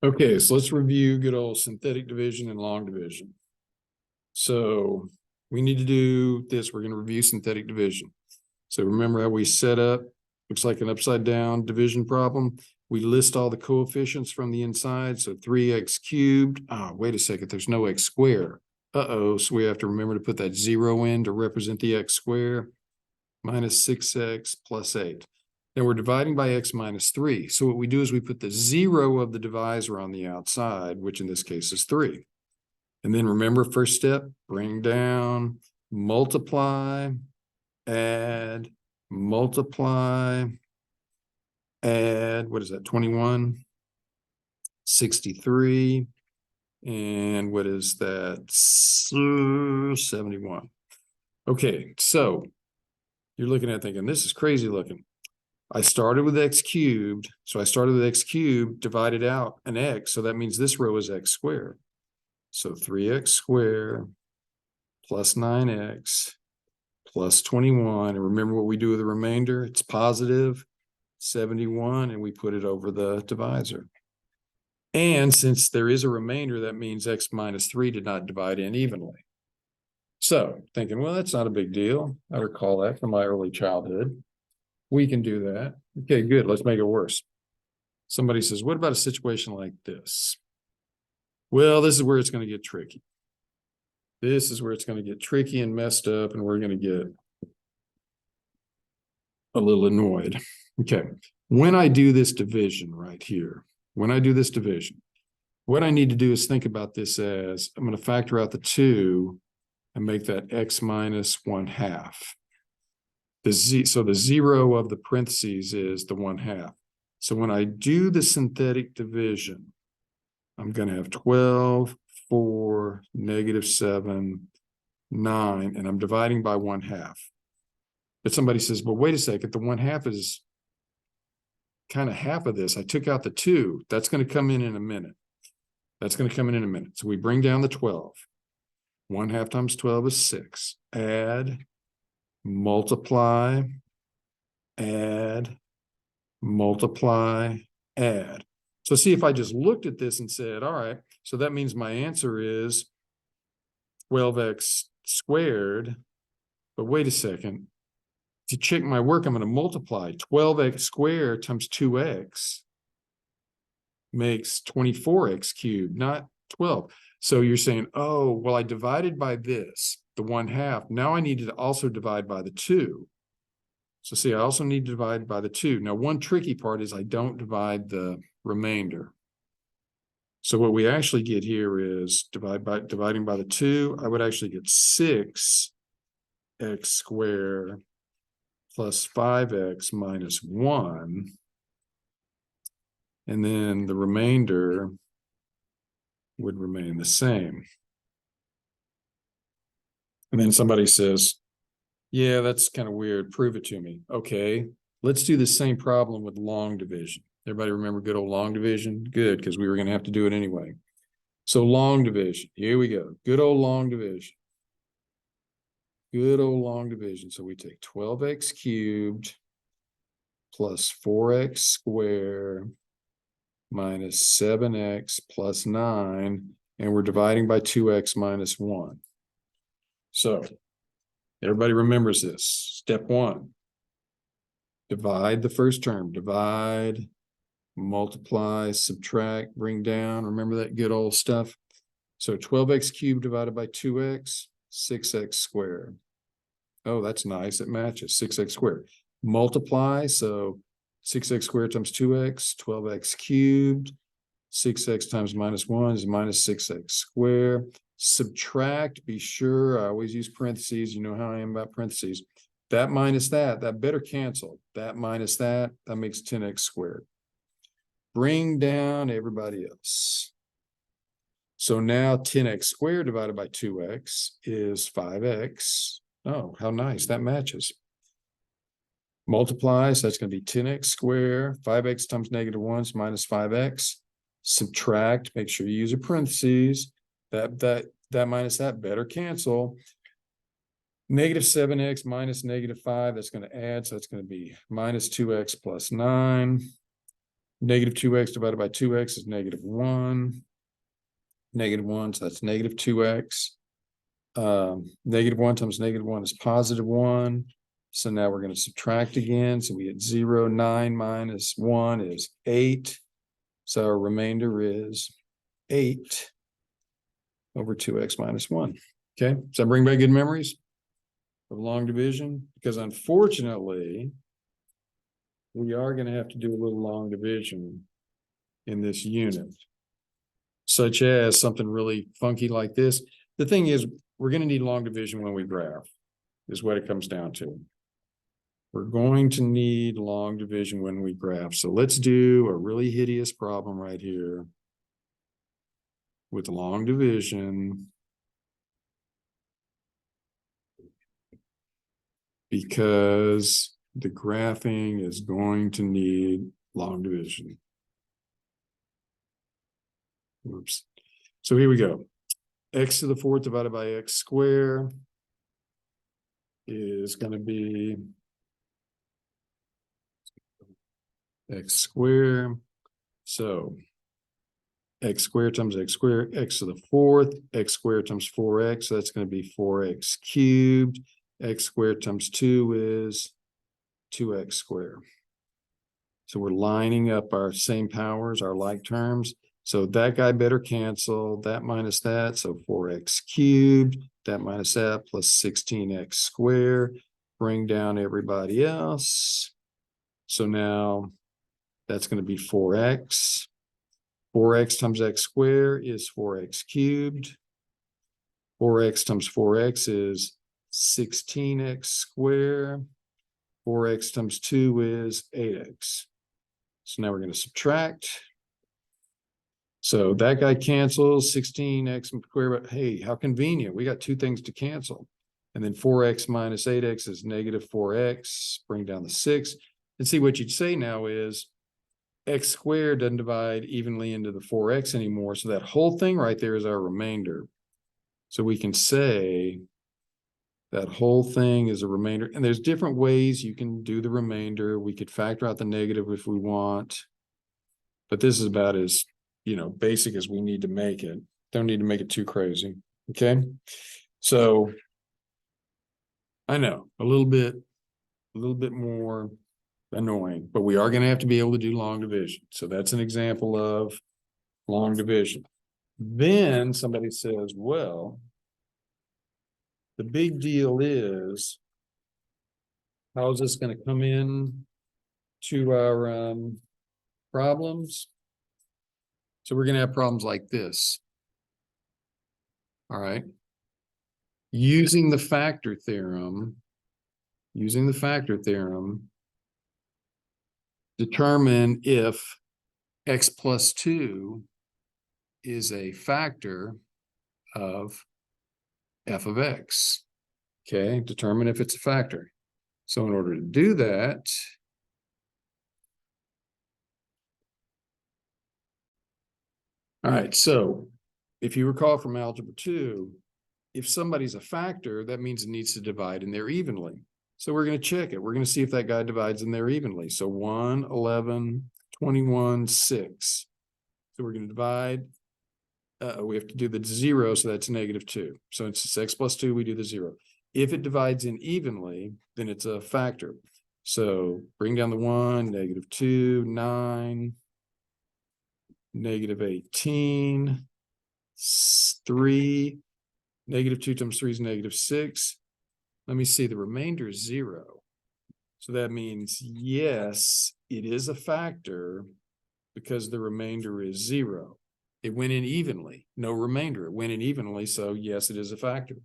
Okay, so let's review good old synthetic division and long division. So we need to do this. We're going to review synthetic division. So remember how we set up, looks like an upside down division problem. We list all the coefficients from the inside. So 3x cubed. Oh, wait a second. There's no x squared. Uh-oh. So we have to remember to put that 0 in to represent the x squared. Minus 6x plus 8. Then we're dividing by x minus 3. So what we do is we put the 0 of the divisor on the outside, which in this case is 3. And then remember, first step, bring down, multiply, add, multiply, add, what is that, 21, 63, and what is that, 71. Okay, so you're looking at thinking, this is crazy looking. I started with x cubed. So I started with x cubed, divided out an x. So that means this row is x squared. So 3x squared plus 9x plus 21. And remember what we do with the remainder? It's positive 71, and we put it over the divisor. And since there is a remainder, that means x minus 3 did not divide in evenly. So thinking, well, that's not a big deal. I recall that from my early childhood. We can do that. Okay, good. Let's make it worse. Somebody says, what about a situation like this? Well, this is where it's going to get tricky. This is where it's going to get tricky and messed up, and we're going to get a little annoyed. Okay, when I do this division right here, when I do this division, what I need to do is think about this as I'm going to factor out the 2 and make that x minus 1/2. So the 0 of the parentheses is the 1/2. So when I do the synthetic division, I'm going to have 12, 4, -7, 9, and I'm dividing by 1/2. But somebody says, well, wait a second, the 1/2 is kind of half of this. I took out the 2. That's going to come in a minute. That's going to come in a minute. So we bring down the 12. 1/2 times 12 is 6. Add, multiply, add, multiply, add. So see, if I just looked at this and said, all right, so that means my answer is 12x squared. But wait a second. To check my work, I'm going to multiply 12x squared times 2x makes 24x cubed, not 12. So you're saying, oh, well, I divided by this, the 1/2. Now I need to also divide by the 2. So see, I also need to divide by the 2. Now, one tricky part is I don't divide the remainder. So what we actually get here is dividing by the 2, I would actually get 6x squared plus 5x minus 1. And then the remainder would remain the same. And then somebody says, yeah, that's kind of weird. Prove it to me. Okay, let's do the same problem with long division. Everybody remember good old long division? Good, because we were going to have to do it anyway. So long division, here we go. Good old long division. Good old long division. So we take 12x cubed plus 4x squared minus 7x plus 9, and we're dividing by 2x minus 1. So everybody remembers this. Step 1. Divide the first term. Divide, multiply, subtract, bring down. Remember that good old stuff? So 12x cubed divided by 2x, 6x squared. Oh, that's nice. It matches 6x squared. Multiply, so 6x squared times 2x, 12x cubed. 6x times minus 1 is minus 6x squared. Subtract, be sure, I always use parentheses. You know how I am about parentheses. That minus that better cancel. That minus that makes 10x squared. Bring down everybody else. So now 10x squared divided by 2x is 5x. Oh, how nice, that matches. Multiply, so that's going to be 10x squared. 5x times -1 is minus 5x. Subtract, make sure you use a parentheses. That minus that better cancel. -7x minus -5, that's going to add, so it's going to be minus 2x plus 9. Negative 2x divided by 2x is negative 1. Negative 1, so that's negative 2x. Negative 1 times negative 1 is positive 1. So now we're going to subtract again. So we get 0, 9 minus 1 is 8. So our remainder is 8 over 2x minus 1. Okay, does that bring back good memories of long division? Because unfortunately, we are going to have to do a little long division in this unit, such as something really funky like this. The thing is, we're going to need long division when we graph, is what it comes down to. We're going to need long division when we graph. So let's do a really hideous problem right here with long division, because the graphing is going to need long division. Oops. So here we go. X to the 4th divided by x squared is going to be x squared. So x squared times x squared, x to the 4th, x squared times 4x, so that's going to be 4x cubed. X squared times 2 is 2x squared. So we're lining up our same powers, our like terms. So that guy better cancel, that minus that, so 4x cubed, that minus that, plus 16x squared. Bring down everybody else. So now that's going to be 4x. 4x times x squared is 4x cubed. 4x times 4x is 16x squared. 4x times 2 is 8x. So now we're going to subtract. So that guy cancels, 16x squared, but hey, how convenient. We got two things to cancel. And then 4x minus 8x is negative 4x. Bring down the 6. And see, what you'd say now is x squared doesn't divide evenly into the 4x anymore. So that whole thing right there is our remainder. So we can say that whole thing is a remainder. And there's different ways you can do the remainder. We could factor out the negative if we want. But this is about as, basic as we need to make it. Don't need to make it too crazy. Okay. So I know a little bit more annoying, but we are going to have to be able to do long division. So that's an example of long division. Then somebody says, well, the big deal is, how is this going to come in to our problems? So we're going to have problems like this. All right. Using the factor theorem, determine if x plus 2 is a factor of f of x. Okay, determine if it's a factor. So in order to do that, all right, so if you recall from algebra 2, if somebody's a factor, that means it needs to divide in there evenly. So we're going to check it. We're going to see if that guy divides in there evenly. So 1, 11, 21, 6. So we're going to divide. We have to do the 0, so that's negative 2. So it's x plus 2, we do the 0. If it divides in evenly, then it's a factor. So bring down the 1, negative 2, 9, negative 18, 3, negative 2 times 3 is negative 6. Let me see, the remainder is 0. So that means, yes, it is a factor because the remainder is 0. It went in evenly, no remainder. It went in evenly, so yes, it is a factor.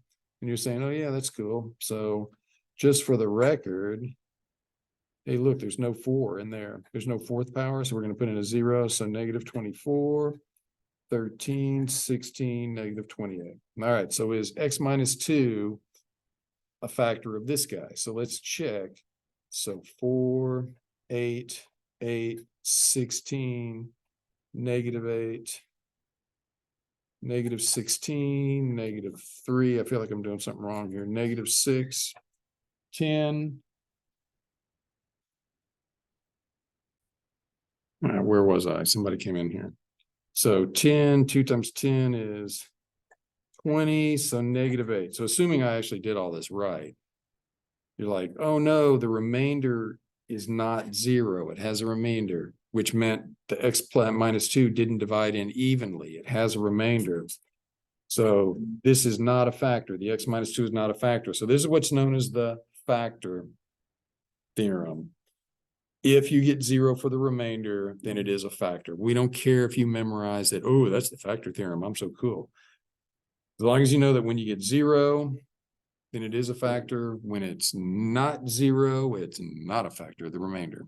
And you're saying, oh yeah, that's cool. So just for the record, hey, look, there's no 4 in there. There's no 4th power, so we're going to put in a 0. So negative 24, 13, 16, negative 28. All right, so is x minus 2 a factor of this guy? So let's check. So 4, 8, 8, 16, negative 8, negative 16, negative 3. I feel like I'm doing something wrong here. Negative 6, 10, Where was I? Somebody came in here. So 10, 2 times 10 is 20, so -8. So assuming I actually did all this right, you're like, oh no, the remainder is not 0. It has a remainder, which meant the x minus 2 didn't divide in evenly. It has a remainder. So this is not a factor. The x minus 2 is not a factor. So this is what's known as the factor theorem. If you get 0 for the remainder, then it is a factor. We don't care if you memorize it. Oh, that's the factor theorem. I'm so cool. As long as you know that when you get 0, then it is a factor. When it's not 0, it's not a factor, the remainder.